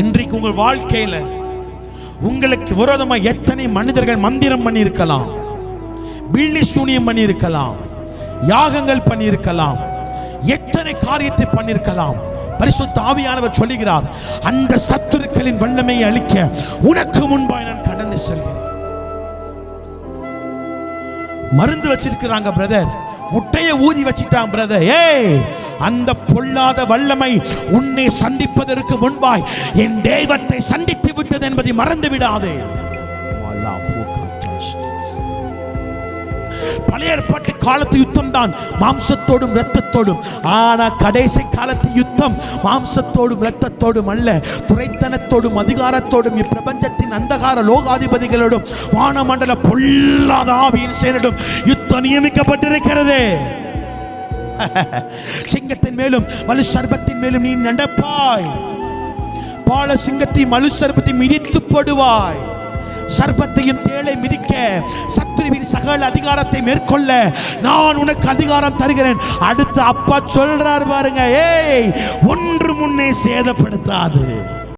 இன்றைக்கு உங்கள் வாழ்க்கையில உங்களுக்கு விரோதமாக எத்தனை மனிதர்கள் மந்திரம் பண்ணி இருக்கலாம், பில்லி சூனியம் பண்ணி இருக்கலாம், யாகங்கள் பண்ணி இருக்கலாம், எத்தனை காரியத்தை பண்ணிருக்கலாம். பரிசுத்த ஆவியானவர் சொல்லுகிறார், அந்த சத்துருக்களின் வல்லமையை அழிக்க உனக்கு முன்பாய் நான் கடந்து செல்கிறேன். மருந்து வச்சிருக்கிறாங்க பிரதர், முட்டையை ஊதி வச்சிட்டான் பிரதர். ஏய், அந்த பொல்லாத வல்லமை உன்னை சந்திப்பதற்கு முன்பாய் என் தெய்வத்தை சந்தித்து விட்டது என்பதை மறந்து விடாதே. பழைய ஏற்பாட்டு காலத்து யுத்தம் தான் மாம்சத்தோடும் இரத்தத்தோடும். ஆனா கடைசி காலத்து யுத்தம் மாம்சத்தோடும் இரத்தத்தோடும் அல்ல, துரைத்தனத்தோடும் அதிகாரத்தோடும் இப்பிரபஞ்சத்தின் அந்தகார லோகாதிபதிகளோடும் வானமண்டல பொல்லாத ஆவியின் செயலிடும் யுத்தம் நியமிக்கப்பட்டிருக்கிறது. சிங்கத்தின் மேலும் மலு சர்பத்தின் மேலும் நீ நடப்பாய், பால சிங்கத்தை மலு சர்பத்தை மிதித்து போடுவாய். சர்பத்தையும் தேளை மிதிக்க, சத்துருவின் சகல அதிகாரத்தை மேற்கொள்ள நான் உனக்கு அதிகாரம் தருகிறேன். அடுத்து அப்பா சொல்றார் பாருங்க, ஏய், ஒன்று முன்னே சேதப்படுத்தாது.